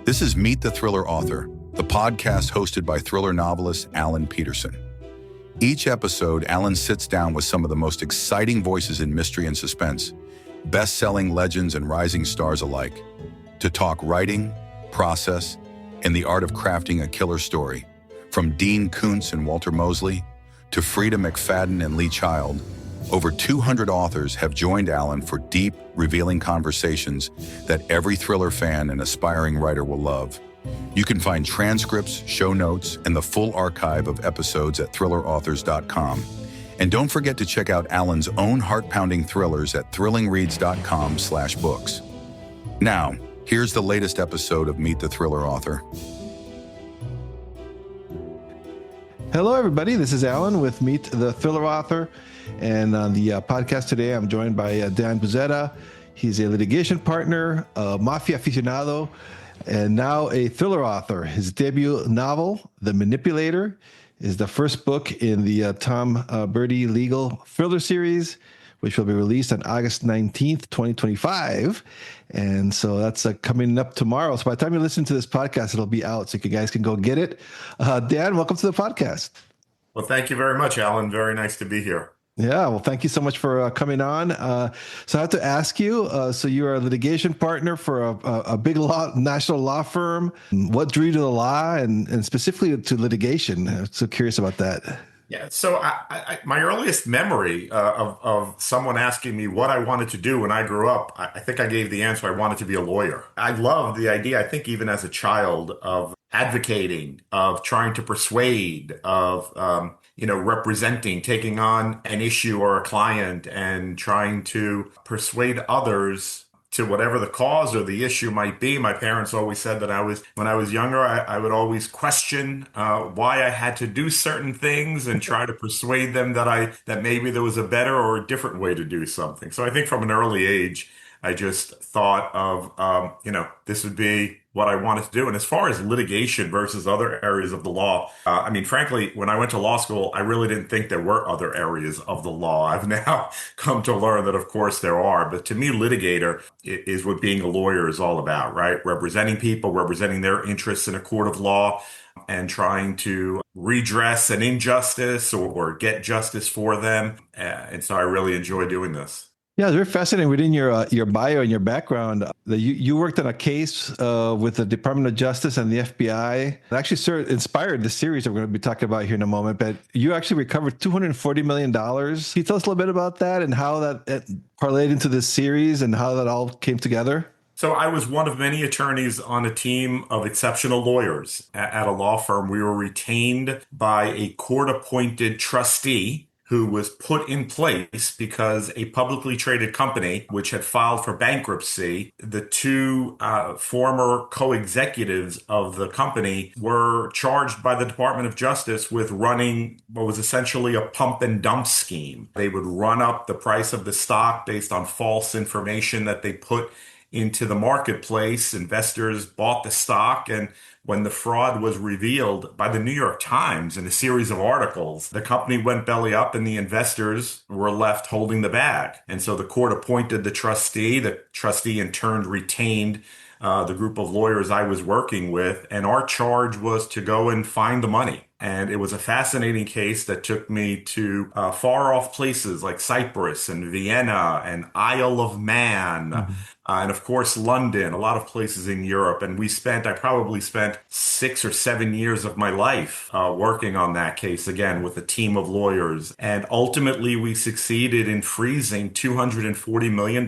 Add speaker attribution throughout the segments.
Speaker 1: This is Meet the Thriller Author, the podcast hosted by thriller novelist Alan Peterson. Each episode, Alan sits down with some of the most exciting voices in mystery and suspense, best-selling legends and rising stars alike, to talk writing, process, and the art of crafting a killer story. From Dean Koontz and Walter Mosley to Frida McFadden and Lee Child, over 200 authors have joined Alan for deep, revealing conversations that every thriller fan and aspiring writer will love. You can find transcripts, show notes, and the full archive of episodes at thrillerauthors.com. And don't forget to check out Alan's own heart-pounding thrillers at thrillingreads.com/books. Now, here's the latest episode of Meet the Thriller Author.
Speaker 2: Hello, everybody. This is Alan with Meet the Thriller Author. And on the podcast today, I'm joined by Dan Buzzetta. He's a litigation partner, a mafia aficionado, and now a thriller author. His debut novel, The Manipulator, is the first book in the Tom Birdie legal thriller series, which will be released on August 19th, 2025. And so that's coming up tomorrow. So by the time you listen to this podcast, it'll be out, so you guys can go get it. Dan, welcome to the podcast.
Speaker 3: Well, thank you very much, Alan. Very nice to be here.
Speaker 2: Yeah, well, thank you so much for coming on. So I have to ask you, so you're a litigation partner for a big national law firm. What drew you to the law and specifically to litigation? I'm so curious about that.
Speaker 3: Yeah, so my earliest memory of someone asking me what I wanted to do when I grew up, I think I gave the answer, I wanted to be a lawyer. I loved the idea, I think even as a child, of advocating, of trying to persuade, of representing, taking on an issue or a client and trying to persuade others to whatever the cause or the issue might be. My parents always said that when I was younger, I would always question why I had to do certain things and try to persuade them that maybe there was a better or a different way to do something. So I think from an early age, I just thought of, this would be what I wanted to do. And as far as litigation versus other areas of the law, frankly, when I went to law school, I really didn't think there were other areas of the law. I've now come to learn that, of course, there are. But to me, litigator is what being a lawyer is all about, right? Representing people, representing their interests in a court of law, and trying to redress an injustice or get justice for them. And so I really enjoy doing this.
Speaker 2: Yeah, it's very fascinating. Within your bio and your background, that you worked on a case with the Department of Justice and the FBI. It actually inspired the series that we're going to be talking about here in a moment. But you actually recovered $240 million. Can you tell us a little bit about that and how that parlayed into this series and how that all came together?
Speaker 3: So I was one of many attorneys on a team of exceptional lawyers at a law firm. We were retained by a court-appointed trustee who was put in place because a publicly traded company, which had filed for bankruptcy, the two former co-executives of the company were charged by the Department of Justice with running what was essentially a pump and dump scheme. They would run up the price of the stock based on false information that they put into the marketplace. Investors bought the stock, and when the fraud was revealed by the New York Times in a series of articles, the company went belly up and the investors were left holding the bag. And so the court appointed the trustee. The trustee in turn retained the group of lawyers I was working with, and our charge was to go and find the money. And it was a fascinating case that took me to far off places like Cyprus and Vienna and Isle of Man, and of course London, a lot of places in Europe. And I probably spent 6 or 7 years of my life working on that case, again, with a team of lawyers. And ultimately we succeeded in freezing $240 million,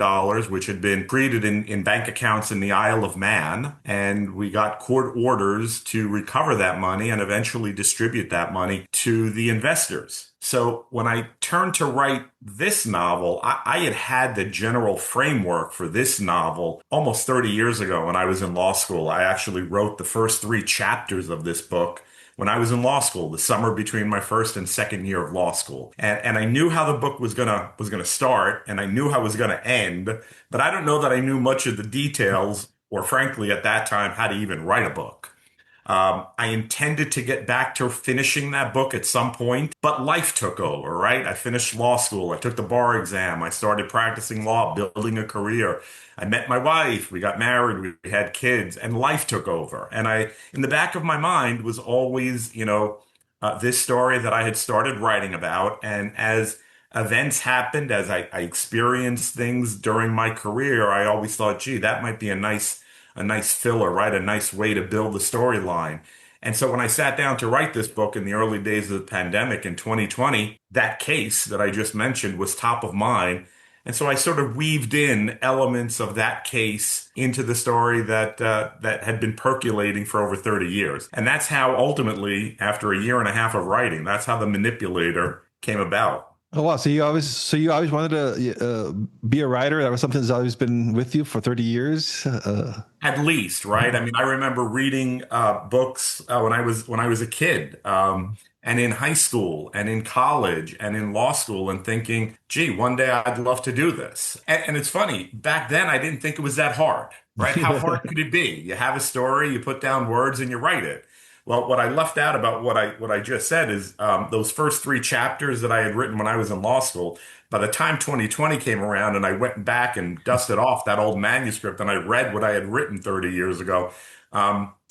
Speaker 3: which had been created in bank accounts in the Isle of Man. And we got court orders to recover that money and eventually distribute that money to the investors. So when I turned to write this novel, I had the general framework for this novel almost 30 years ago when I was in law school. I actually wrote the first 3 chapters of this book when I was in law school, the summer between my first and second year of law school. And I knew how the book was gonna start, and I knew how it was gonna end, but I don't know that I knew much of the details, or frankly, at that time, how to even write a book. I intended to get back to finishing that book at some point, but life took over, right? I finished law school. I took the bar exam. I started practicing law, building a career. I met my wife. We got married. We had kids, and life took over. And in the back of my mind was always, this story that I had started writing about. And as events happened, as I experienced things during my career, I always thought, gee, that might be a nice filler, right? A nice way to build the storyline. And so when I sat down to write this book in the early days of the pandemic in 2020, that case that I just mentioned was top of mind. And so I sort of weaved in elements of that case into the story that had been percolating for over 30 years. And that's how ultimately, after a year and a half of writing, that's how The Manipulator came about.
Speaker 2: Oh wow! So you always wanted to be a writer. That was something that's always been with you for 30 years.
Speaker 3: At least, right? I mean, I remember reading books when I was a kid, and in high school, and in college, and in law school, and thinking, "Gee, one day I'd love to do this." And it's funny, back then I didn't think it was that hard, right? How hard could it be? You have a story, you put down words, and you write it. Well, what I left out about what I just said is those first three chapters that I had written when I was in law school. By the time 2020 came around and I went back and dusted off that old manuscript and I read what I had written 30 years ago,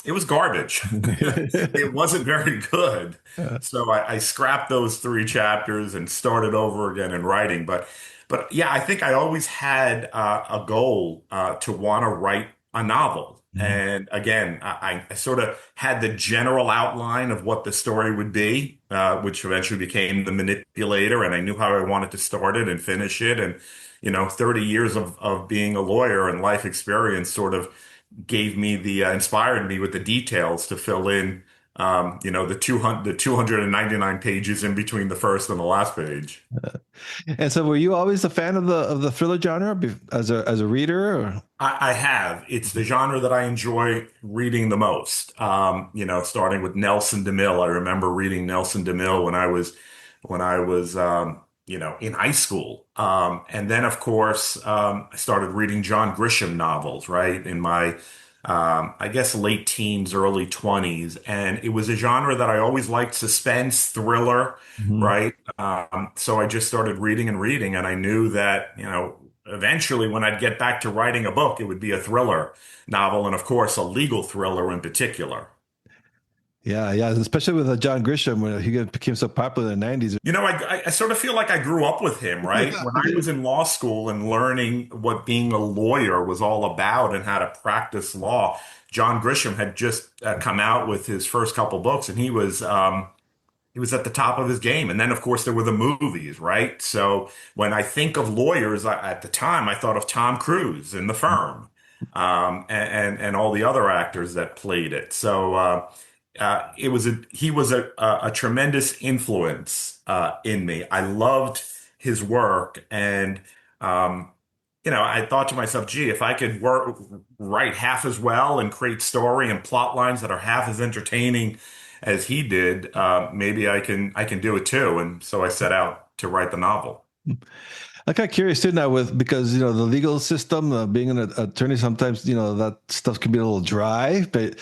Speaker 3: it was garbage. It wasn't very good. So I scrapped those three chapters and started over again in writing. But yeah, I think I always had a goal to want to write a novel. And again, I sort of had the general outline of what the story would be, which eventually became The Manipulator, and I knew how I wanted to start it and finish it. And, 30 years of being a lawyer and life experience sort of gave me inspired me with the details to fill in, the 299 pages in between the first and the last page.
Speaker 2: And so, were you always a fan of the thriller genre as a reader? Or?
Speaker 3: I have. It's the genre that I enjoy reading the most. Starting with Nelson DeMille. I remember reading Nelson DeMille when I was in high school. And then, of course, I started reading John Grisham novels, right, in my, I guess, late teens, early 20s. And it was a genre that I always liked, suspense, thriller,
Speaker 2: Mhm.
Speaker 3: right? So I just started reading and reading, and I knew that, eventually when I'd get back to writing a book, it would be a thriller novel, and of course, a legal thriller in particular.
Speaker 2: Yeah, yeah, especially with John Grisham when he became so popular in the 90s.
Speaker 3: I sort of feel like I grew up with him, right? When I was in law school and learning what being a lawyer was all about and how to practice law, John Grisham had just come out with his first couple books, and he was at the top of his game. And then, of course, there were the movies, right? So when I think of lawyers, at the time, I thought of Tom Cruise in The Firm, and all the other actors that played it. So he was a tremendous influence in me. I loved his work, and I thought to myself, gee, if I could write half as well and create story and plot lines that are half as entertaining as he did, maybe I can do it too. And so I set out to write the novel.
Speaker 2: I'm kind of curious too now because the legal system, being an attorney, sometimes that stuff can be a little dry, but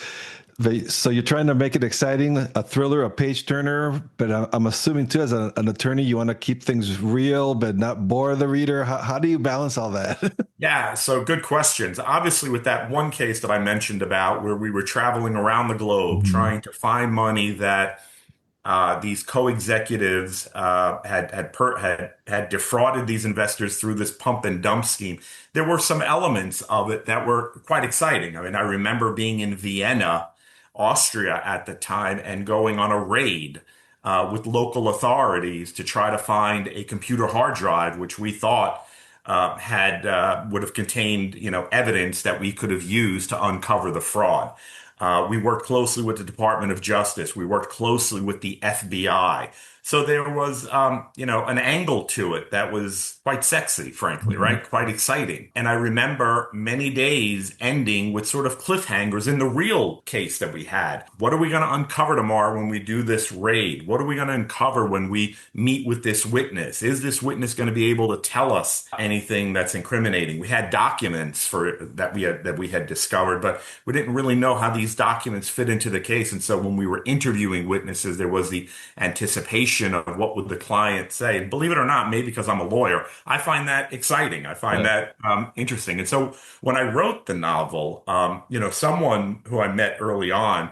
Speaker 2: so you're trying to make it exciting, a thriller, a page turner. But I'm assuming too, as an attorney, you want to keep things real but not bore the reader. How do you balance all that?
Speaker 3: Yeah, so good questions. Obviously, with that one case that I mentioned about where we were traveling around the globe
Speaker 2: Mhm.
Speaker 3: trying to find money that these co-executives had defrauded these investors through this pump and dump scheme. There were some elements of it that were quite exciting. I mean, I remember being in Vienna, Austria at the time and going on a raid with local authorities to try to find a computer hard drive, which we thought had would have contained, evidence that we could have used to uncover the fraud. We worked closely with the Department of Justice. We worked closely with the FBI. So there was, an angle to it that was quite sexy, frankly,
Speaker 2: Mhm.
Speaker 3: right? Quite exciting. And I remember many days ending with sort of cliffhangers in the real case that we had. What are we going to uncover tomorrow when we do this raid? What are we going to uncover when we meet with this witness? Is this witness going to be able to tell us anything that's incriminating? We had documents that we had discovered, but we didn't really know how these documents fit into the case. And so when we were interviewing witnesses, there was the anticipation of what would the client say. And believe it or not, maybe because I'm a lawyer, I find that exciting. I find
Speaker 2: Right.
Speaker 3: that interesting. And so when I wrote the novel, someone who I met early on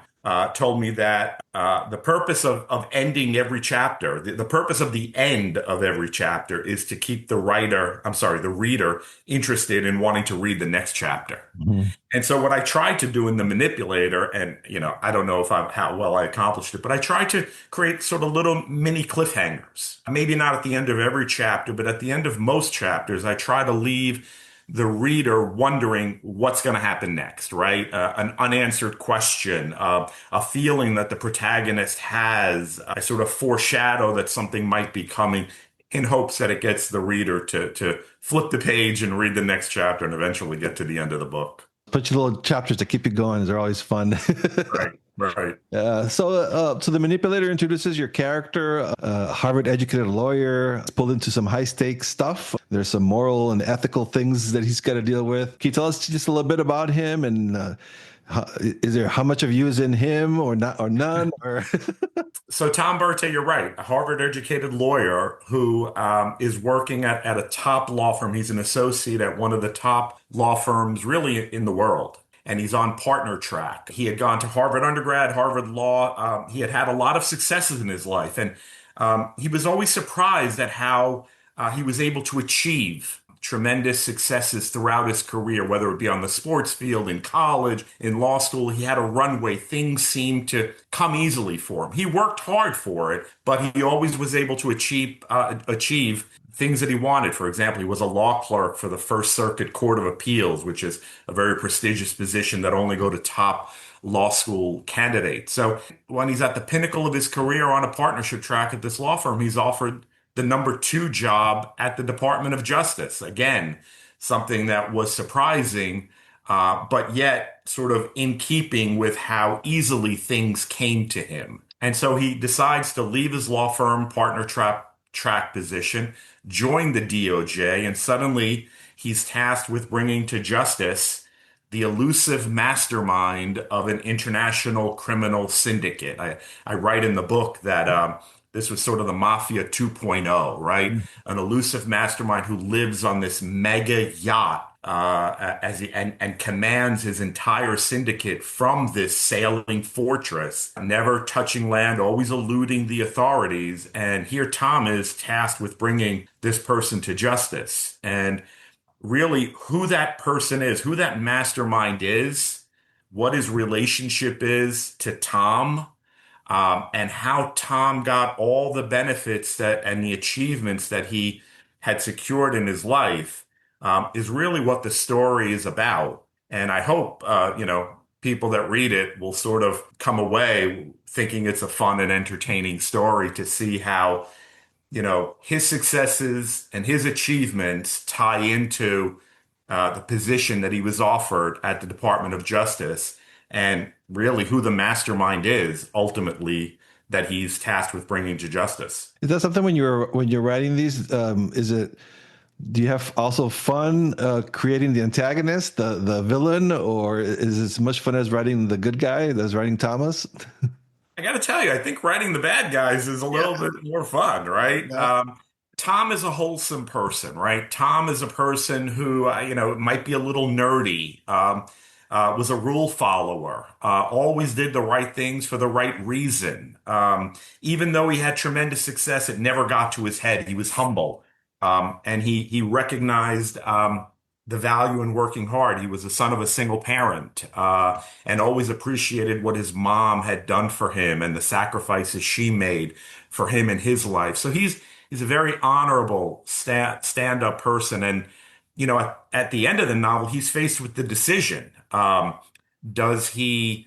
Speaker 3: told me that the purpose of ending every chapter, the purpose of the end of every chapter is to keep the reader interested in wanting to read the next chapter.
Speaker 2: Mhm.
Speaker 3: And so what I tried to do in the manipulator, and I don't know how well I accomplished it, but I tried to create sort of little mini cliffhangers. Maybe not at the end of every chapter, but at the end of most chapters, I try to leave the reader wondering what's going to happen next, right? An unanswered question, a feeling that the protagonist has. I sort of foreshadow that something might be coming in hopes that it gets the reader to flip the page and read the next chapter and eventually get to the end of the book.
Speaker 2: Put your little chapters to keep you going. They're always fun.
Speaker 3: Right, right.
Speaker 2: So the manipulator introduces your character, a Harvard-educated lawyer, pulled into some high-stakes stuff. There's some moral and ethical things that he's got to deal with. Can you tell us just a little bit about him and how much of you is in him or not or none or
Speaker 3: So Tom Berta, you're right, a Harvard-educated lawyer who is working at a top law firm. He's an associate at one of the top law firms really in the world. And he's on partner track. He had gone to Harvard undergrad, Harvard Law. He had had a lot of successes in his life. And he was always surprised at how he was able to achieve tremendous successes throughout his career, whether it be on the sports field, in college, in law school. He had a runway. Things seemed to come easily for him. He worked hard for it, but he always was able to achieve things that he wanted. For example, he was a law clerk for the First Circuit Court of Appeals, which is a very prestigious position that only go to top law school candidates. So when he's at the pinnacle of his career on a partnership track at this law firm, he's offered the number two job at the Department of Justice. Again, something that was surprising, but yet sort of in keeping with how easily things came to him. And so he decides to leave his law firm partner track position, join the DOJ, and suddenly he's tasked with bringing to justice the elusive mastermind of an international criminal syndicate. I write in the book that this was sort of the Mafia 2.0, right? An elusive mastermind who lives on this mega yacht and commands his entire syndicate from this sailing fortress, never touching land, always eluding the authorities. And here Tom is tasked with bringing this person to justice. And really who that person is, who that mastermind is, what his relationship is to Tom, and how Tom got all the benefits that and the achievements that he had secured in his life, is really what the story is about. And I hope, people that read it will sort of come away thinking it's a fun and entertaining story to see how his successes and his achievements tie into the position that he was offered at the Department of Justice, and really who the mastermind is ultimately that he's tasked with bringing to justice.
Speaker 2: is that something when you're writing these? Is it Do you have also fun creating the antagonist, the villain, or is it as much fun as writing the good guy as writing Thomas?
Speaker 3: I got to tell you, I think writing the bad guys is a little bit more fun, right?
Speaker 2: Yeah.
Speaker 3: Tom is a wholesome person, right? Tom is a person who, might be a little nerdy, was a rule follower, always did the right things for the right reason. Even though he had tremendous success, it never got to his head. He was humble, and he recognized the value in working hard. He was the son of a single parent, and always appreciated what his mom had done for him and the sacrifices she made for him in his life. So he's a very honorable stand-up person. And, at the end of the novel, he's faced with the decision. Does he,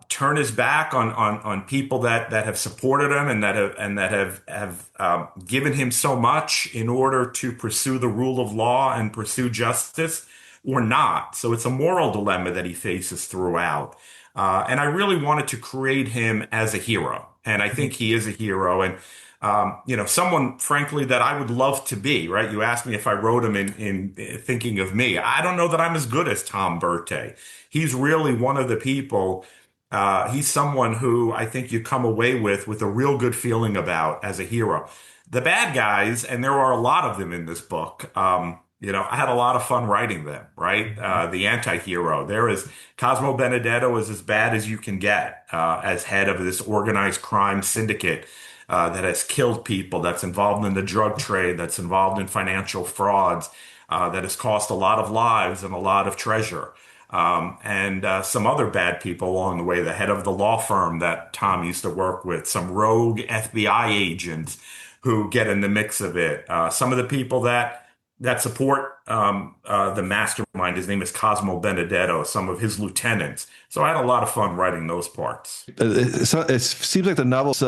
Speaker 3: turn his back on people that have supported him and that have given him so much in order to pursue the rule of law and pursue justice, or not. So it's a moral dilemma that he faces throughout. And I really wanted to create him as a hero, and I think he is a hero. And someone, frankly, that I would love to be, right? You asked me if I wrote him in thinking of me. I don't know that I'm as good as Tom Bertay. He's really one of the people. He's someone who I think you come away with a real good feeling about as a hero. The bad guys, and there are a lot of them in this book. I had a lot of fun writing them, right? The anti-hero. There is Cosmo Benedetto is as bad as you can get as head of this organized crime syndicate that has killed people, that's involved in the drug trade, that's involved in financial frauds, that has cost a lot of lives and a lot of treasure. And some other bad people along the way, the head of the law firm that Tom used to work with, some rogue FBI agents who get in the mix of it, some of the people that support the mastermind. His name is Cosmo Benedetto, some of his lieutenants. So I had a lot of fun writing those parts.
Speaker 2: It seems like the novel's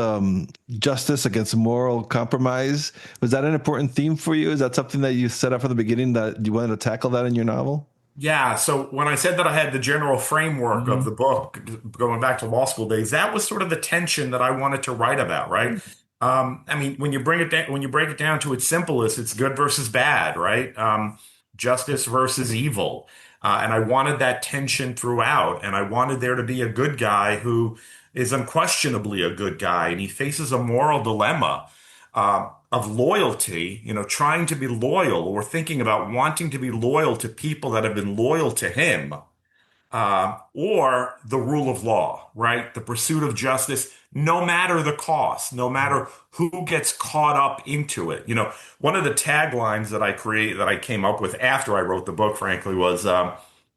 Speaker 2: justice against moral compromise. Was that an important theme for you? Is that something that you set up from the beginning that you wanted to tackle that in your novel?
Speaker 3: Yeah, so when I said that I had the general framework of the book, going back to law school days, that was sort of the tension that I wanted to write about, right? I mean, when you bring it down, when you break it down to its simplest, it's good versus bad, right? Justice versus evil. And I wanted that tension throughout, and I wanted there to be a good guy who is unquestionably a good guy, and he faces a moral dilemma of loyalty, trying to be loyal or thinking about wanting to be loyal to people that have been loyal to him, or the rule of law, right? The pursuit of justice, no matter the cost, no matter who gets caught up into it. One of the taglines that I came up with after I wrote the book, frankly, was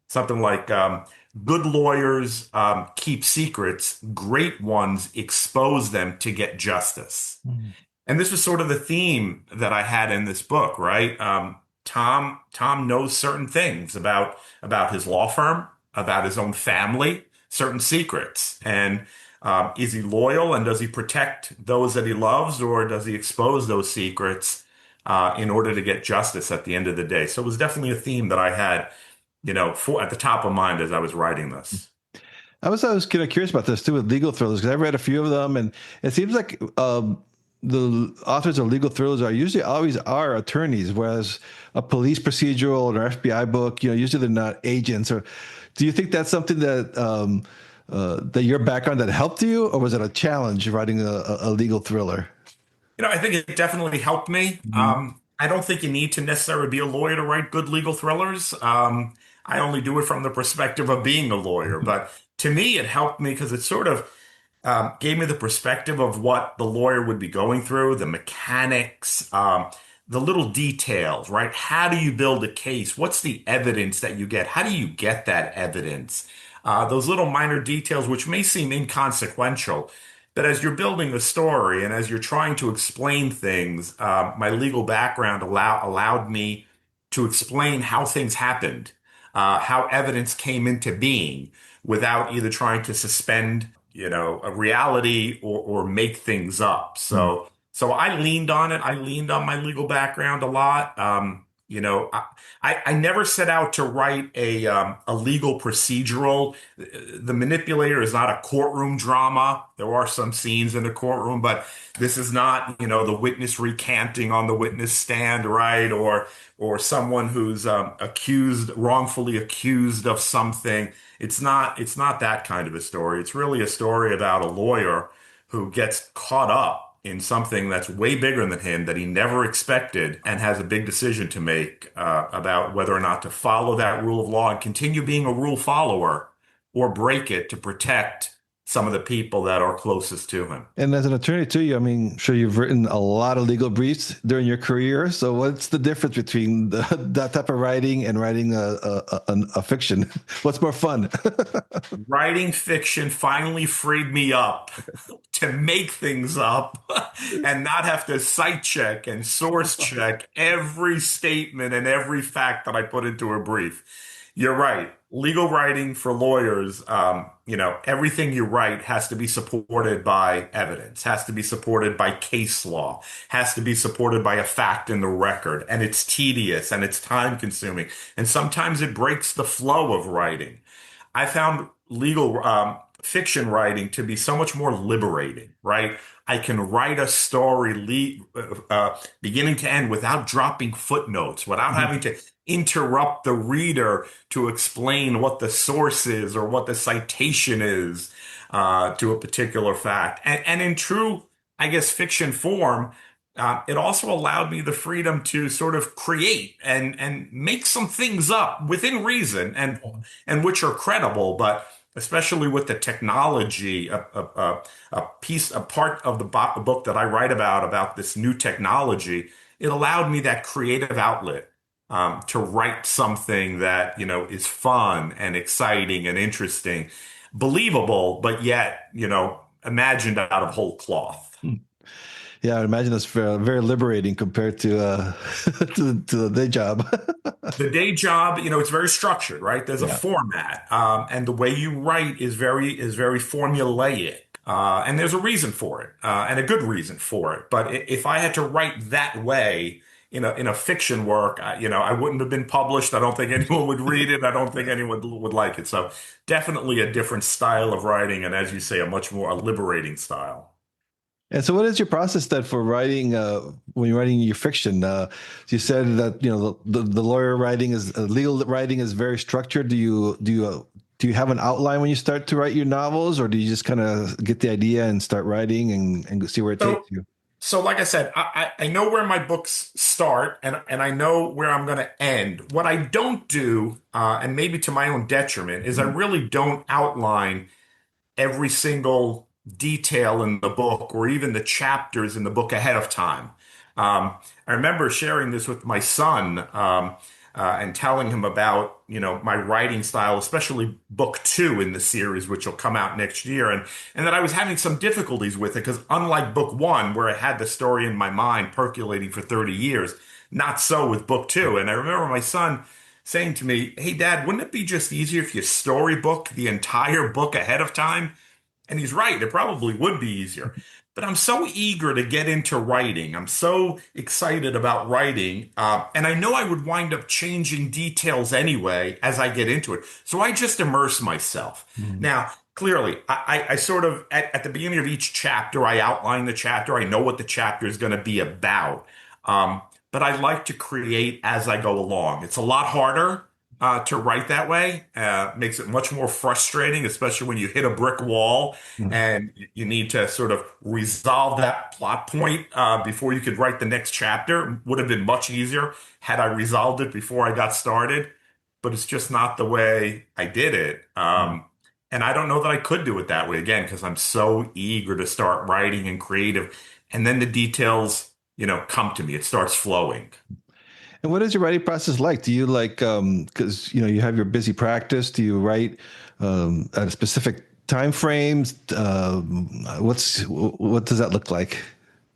Speaker 3: something like, good lawyers keep secrets, great ones expose them to get justice. And this was sort of the theme that I had in this book, right? Tom knows certain things about his law firm, about his own family, certain secrets. And is he loyal, and does he protect those that he loves, or does he expose those secrets in order to get justice at the end of the day? So it was definitely a theme that I had, at the top of mind as I was writing this.
Speaker 2: I was kind of curious about this too with legal thrillers, because I've read a few of them, and it seems like the authors of legal thrillers are usually always are attorneys, whereas a police procedural or FBI book, usually they're not agents. Or do you think that's something that your background that helped you, or was it a challenge writing a legal thriller?
Speaker 3: I think it definitely helped me. I don't think you need to necessarily be a lawyer to write good legal thrillers. I only do it from the perspective of being a lawyer, but to me, it helped me because it sort of gave me the perspective of what the lawyer would be going through, the mechanics, the little details, right? How do you build a case? What's the evidence that you get? How do you get that evidence? Those little minor details, which may seem inconsequential, but as you're building the story and as you're trying to explain things, my legal background allowed me to explain how things happened, how evidence came into being without either trying to suspend, a reality or make things up. So I leaned on it. I leaned on my legal background a lot. I never set out to write a legal procedural. The Manipulator is not a courtroom drama. There are some scenes in the courtroom, but this is not, the witness recanting on the witness stand, right? Or someone who's wrongfully accused of something. It's not that kind of a story. It's really a story about a lawyer who gets caught up in something that's way bigger than him that he never expected, and has a big decision to make about whether or not to follow that rule of law and continue being a rule follower, or break it to protect some of the people that are closest to him.
Speaker 2: And as an attorney too, sure you've written a lot of legal briefs during your career. So what's the difference between that type of writing and writing a fiction? What's more fun?
Speaker 3: Writing fiction finally freed me up to make things up and not have to cite check and source check every statement and every fact that I put into a brief. You're right. Legal writing for lawyers, everything you write has to be supported by evidence, has to be supported by case law, has to be supported by a fact in the record. And it's tedious and it's time consuming. And sometimes it breaks the flow of writing. I found legal fiction writing to be so much more liberating, right? I can write a story beginning to end without dropping footnotes, without having to interrupt the reader to explain what the source is or what the citation is to a particular fact. And in true, I guess, fiction form, it also allowed me the freedom to sort of create and make some things up within reason and which are credible, but especially with the technology, a part of the book that I write about this new technology, it allowed me that creative outlet to write something that, is fun and exciting and interesting, believable, but yet, imagined out of whole cloth.
Speaker 2: Yeah, I imagine that's very, very liberating compared to to the day job.
Speaker 3: The day job, it's very structured, right? There's a
Speaker 2: Yeah.
Speaker 3: format, and the way you write is very formulaic, and there's a reason for it, and a good reason for it. But if I had to write that way in a fiction work, I wouldn't have been published. I don't think anyone would read it. I don't think anyone would like it. So definitely a different style of writing, and as you say, a much more liberating style.
Speaker 2: And so, what is your process then for writing when you're writing your fiction? You said that the lawyer writing is legal writing is very structured. Do you have an outline when you start to write your novels, or do you just kind of get the idea and start writing and see where it
Speaker 3: So
Speaker 2: takes you?
Speaker 3: So, like I said, I know where my books start and I know where I'm going to end. What I don't do, and maybe to my own detriment, is I really don't outline every single detail in the book or even the chapters in the book ahead of time. I remember sharing this with my son and telling him about, my writing style, especially book two in the series, which will come out next year, and that I was having some difficulties with it because unlike book one, where I had the story in my mind percolating for 30 years, not so with book two. And I remember my son saying to me, "Hey, Dad, wouldn't it be just easier if you storybook the entire book ahead of time?" And he's right, it probably would be easier. But I'm so eager to get into writing. I'm so excited about writing. And I know I would wind up changing details anyway as I get into it. So I just immerse myself.
Speaker 2: Mhm.
Speaker 3: Now, clearly, I sort of, at the beginning of each chapter, I outline the chapter. I know what the chapter is going to be about. But I like to create as I go along. It's a lot harder to write that way. Makes it much more frustrating, especially when you hit a brick wall
Speaker 2: Mhm.
Speaker 3: and you need to sort of resolve that plot point before you could write the next chapter. Would have been much easier had I resolved it before I got started, but it's just not the way I did it. And I don't know that I could do it that way again because I'm so eager to start writing and creative. And then the details, come to me. It starts flowing.
Speaker 2: And what is your writing process like? Do you like because you have your busy practice? Do you write at a specific time frames? What does that look like?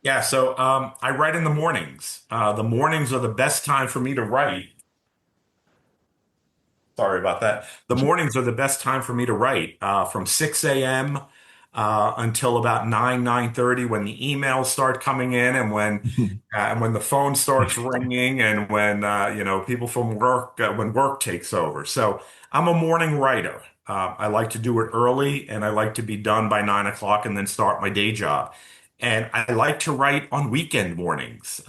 Speaker 3: Yeah, so I write in the mornings. The mornings are the best time for me to write. Sorry about that. The mornings are the best time for me to write, from 6 a.m. Until about 9:30 when the emails start coming in and when the phone starts ringing and when people from work when work takes over. So I'm a morning writer. I like to do it early and I like to be done by 9 o'clock and then start my day job. And I like to write on weekend mornings.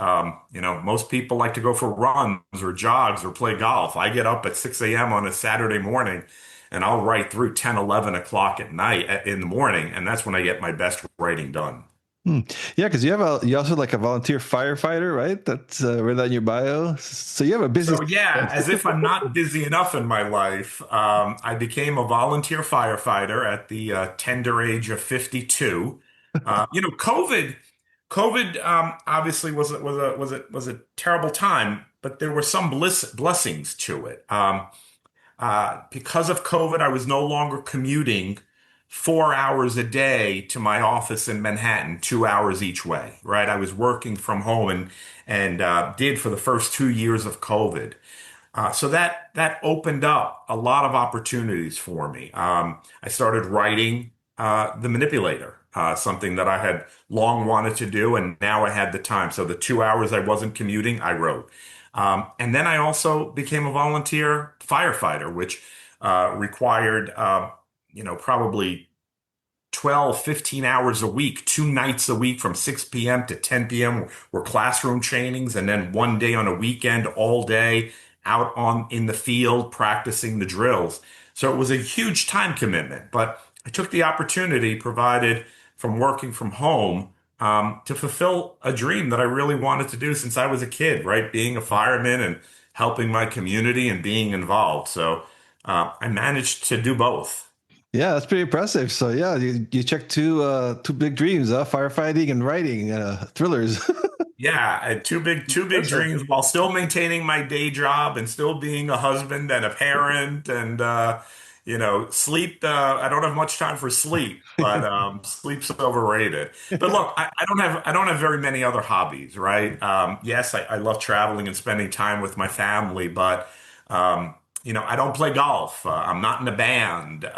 Speaker 3: Most people like to go for runs or jogs or play golf. I get up at 6 a.m. on a Saturday morning and I'll write through 10, 11 o'clock at night in the morning. And that's when I get my best writing done.
Speaker 2: Hmm. Yeah, because you also like a volunteer firefighter, right? That's right on your bio. So you have a busy
Speaker 3: So yeah, as if I'm not busy enough in my life, I became a volunteer firefighter at the tender age of 52. COVID obviously was a terrible time, but there were some blessings to it. Because of COVID, I was no longer commuting 4 hours a day to my office in Manhattan, 2 hours each way, right? I was working from home and did for the first 2 years of COVID. So that opened up a lot of opportunities for me. I started writing The Manipulator, something that I had long wanted to do, and now I had the time. So the 2 hours I wasn't commuting, I wrote. And then I also became a volunteer firefighter, which required, probably 12, 15 hours a week, 2 nights a week from 6 p.m. to 10 p.m. were classroom trainings, and then one day on a weekend, all day out on in the field practicing the drills. So it was a huge time commitment, but I took the opportunity provided from working from home to fulfill a dream that I really wanted to do since I was a kid, right? Being a fireman and helping my community and being involved. So I managed to do both.
Speaker 2: Yeah, that's pretty impressive. So yeah, you checked two big dreams, firefighting and writing thrillers.
Speaker 3: Yeah, I had two big
Speaker 2: Impressive.
Speaker 3: dreams while still maintaining my day job and still being a husband and a parent and sleep. I don't have much time for sleep, but sleep's overrated. But look, I don't have very many other hobbies, right? Yes, I love traveling and spending time with my family, but I don't play golf. I'm not in a band.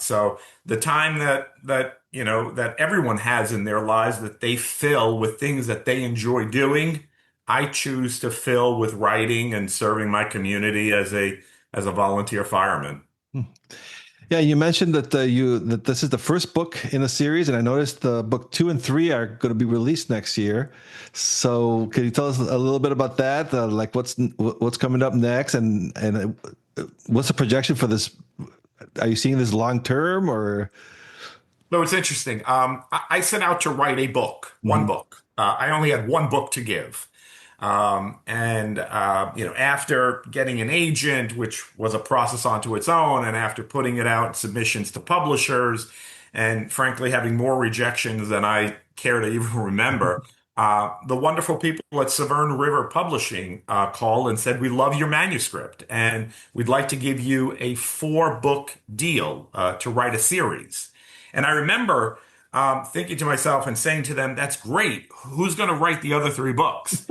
Speaker 3: So the time that everyone has in their lives that they fill with things that they enjoy doing, I choose to fill with writing and serving my community as a volunteer fireman.
Speaker 2: Yeah, you mentioned that this is the first book in a series, and I noticed the book 2 and 3 are going to be released next year. So, can you tell us a little bit about that? Like what's coming up next, and what's the projection for this? Are you seeing this long term or?
Speaker 3: So it's interesting. I set out to write a book, one
Speaker 2: Mhm.
Speaker 3: book. I only had one book to give. And after getting an agent, which was a process onto its own, and after putting it out submissions to publishers, and frankly having more rejections than I care to even remember, the wonderful people at Severn River Publishing called and said, "We love your manuscript, and we'd like to give you a 4-book deal to write a series." And I remember thinking to myself and saying to them, "That's great. Who's going to write the other 3 books?"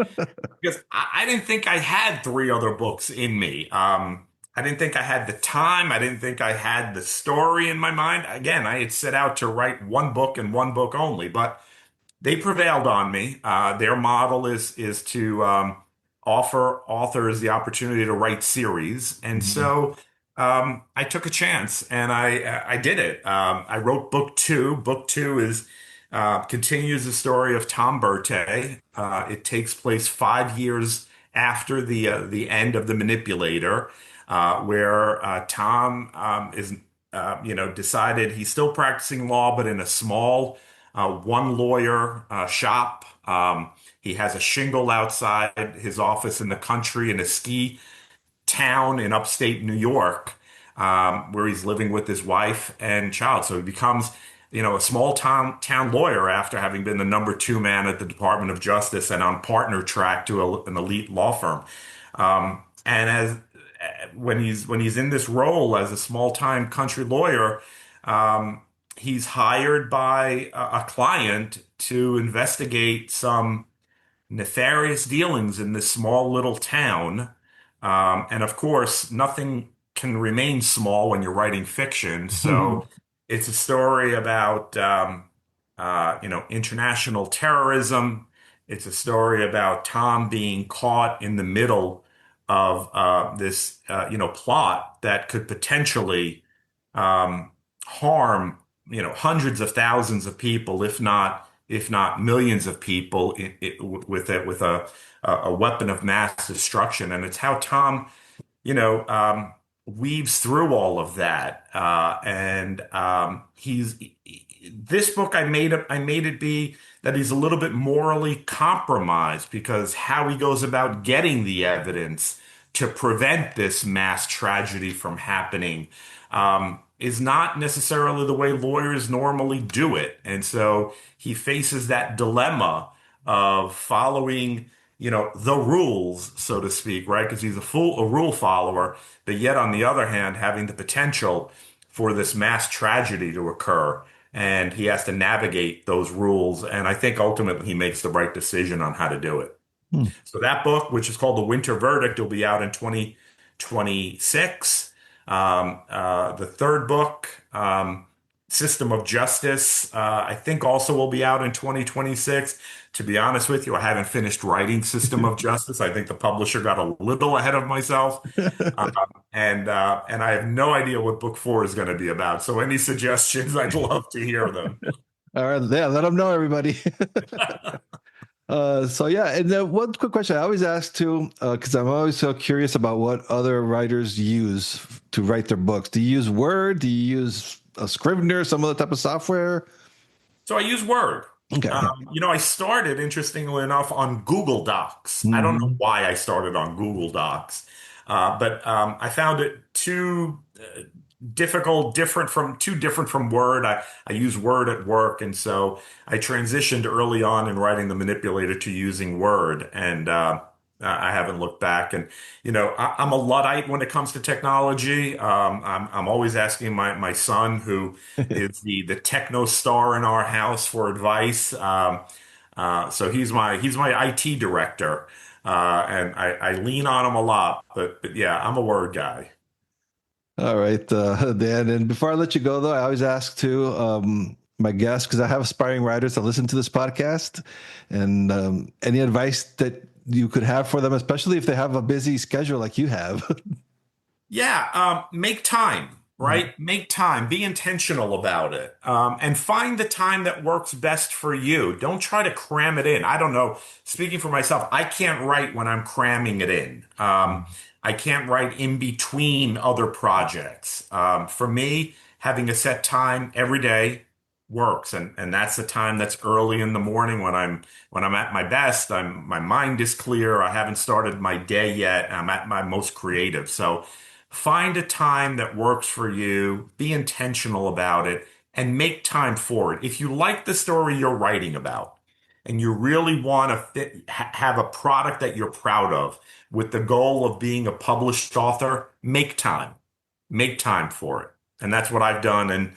Speaker 3: Because I didn't think I had 3 other books in me. I didn't think I had the time. I didn't think I had the story in my mind. Again, I had set out to write one book and one book only, but they prevailed on me. Their model is to offer authors the opportunity to write series, and
Speaker 2: Mhm.
Speaker 3: so I took a chance and I did it. I wrote book two. Book two is continues the story of Tom Bertay. It takes place 5 years after the end of The Manipulator, where Tom is decided he's still practicing law, but in a small one lawyer shop. He has a shingle outside his office in the country in a ski town in upstate New York, where he's living with his wife and child. So he becomes, a small town lawyer after having been the number 2 man at the Department of Justice and on partner track to an elite law firm. And as when he's in this role as a small time country lawyer, um, he's hired by a client to investigate some nefarious dealings in this small little town. And of course, nothing can remain small when you're writing fiction. So it's a story about, international terrorism. It's a story about Tom being caught in the middle of this, plot that could potentially um, harm, hundreds of thousands of people, if not millions of people, with a weapon of mass destruction. And it's how Tom, you know, um, weaves through all of that. And he's this book. I made it be that he's a little bit morally compromised because how he goes about getting the evidence to prevent this mass tragedy from happening is not necessarily the way lawyers normally do it. And so he faces that dilemma of following, the rules, so to speak, right? Because he's a rule follower, but yet on the other hand, having the potential for this mass tragedy to occur. And he has to navigate those rules. And I think ultimately he makes the right decision on how to do it. So that book, which is called The Winter Verdict, will be out in 2026. The third book, System of Justice, I think also will be out in 2026. To be honest with you, I haven't finished writing System of Justice. I think the publisher got a little ahead of myself. Um, and I have no idea what book four is going to be about. So any suggestions, I'd love to hear them.
Speaker 2: All right, yeah, let them know, everybody. So yeah, and one quick question I always ask too, because I'm always so curious about what other writers use to write their books. Do you use Word? Do you use a Scrivener, some other type of software?
Speaker 3: So I use Word.
Speaker 2: Okay.
Speaker 3: I started, interestingly enough, on Google Docs. I don't know why I started on Google Docs, but I found it too too different from Word. I use Word at work, and so I transitioned early on in writing the manipulator to using Word, and I haven't looked back. And I'm a Luddite when it comes to technology. I'm always asking my son, who is the techno star in our house, for advice. So he's my IT director, and I lean on him a lot. But yeah, I'm a Word guy.
Speaker 2: All right, Dan. And before I let you go, though, I always ask too my guests, because I have aspiring writers that listen to this podcast, and any advice that you could have for them, especially if they have a busy schedule like you have.
Speaker 3: Yeah, make time, right? Make time. Be intentional about it, and find the time that works best for you. Don't try to cram it in. I don't know. Speaking for myself, I can't write when I'm cramming it in. I can't write in between other projects. For me, having a set time every day works, and that's the time that's early in the morning when I'm at my best. My mind is clear. I haven't started my day yet. I'm at my most creative. So find a time that works for you. Be intentional about it and make time for it. If you like the story you're writing about, and you really want to have a product that you're proud of, with the goal of being a published author, make time. Make time for it. And that's what I've done. And,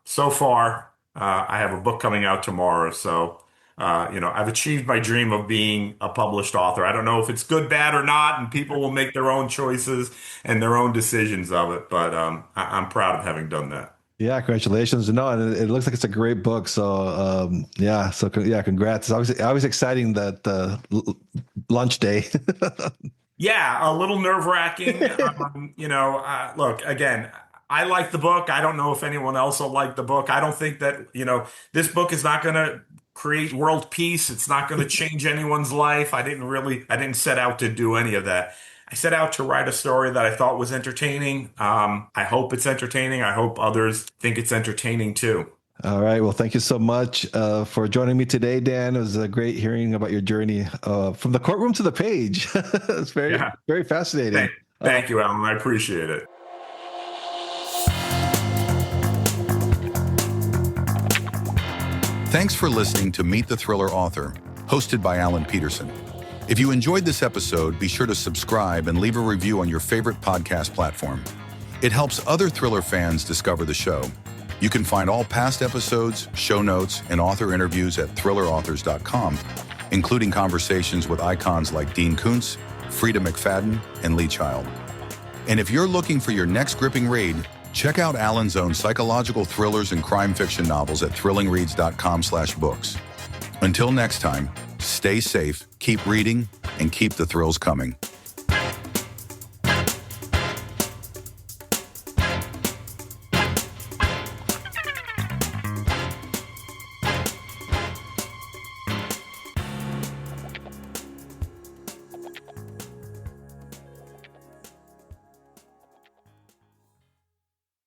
Speaker 3: so far, I have a book coming out tomorrow. So, I've achieved my dream of being a published author. I don't know if it's good, bad, or not, and people will make their own choices and their own decisions of it. But I'm proud of having done that.
Speaker 2: Yeah, congratulations. No, and it looks like it's a great book. So, congrats. It's always exciting that launch day.
Speaker 3: Yeah, a little nerve-wracking. Look, again, I like the book. I don't know if anyone else will like the book. I don't think that, this book is not going to create world peace. It's not going to change anyone's life. I didn't set out to do any of that. I set out to write a story that I thought was entertaining. I hope it's entertaining. I hope others think it's entertaining too.
Speaker 2: All right. Well, thank you so much for joining me today, Dan. It was great hearing about your journey from the courtroom to the page. It's very fascinating.
Speaker 3: Thank you, Alan. I appreciate it.
Speaker 1: Thanks for listening to Meet the Thriller Author, hosted by Alan Peterson. If you enjoyed this episode, be sure to subscribe and leave a review on your favorite podcast platform. It helps other thriller fans discover the show. You can find all past episodes, show notes, and author interviews at thrillerauthors.com, including conversations with icons like Dean Koontz, Frida McFadden, and Lee Child. And if you're looking for your next gripping read, check out Alan's own psychological thrillers and crime fiction novels at thrillingreads.com/books. Until next time, stay safe, keep reading, and keep the thrills coming.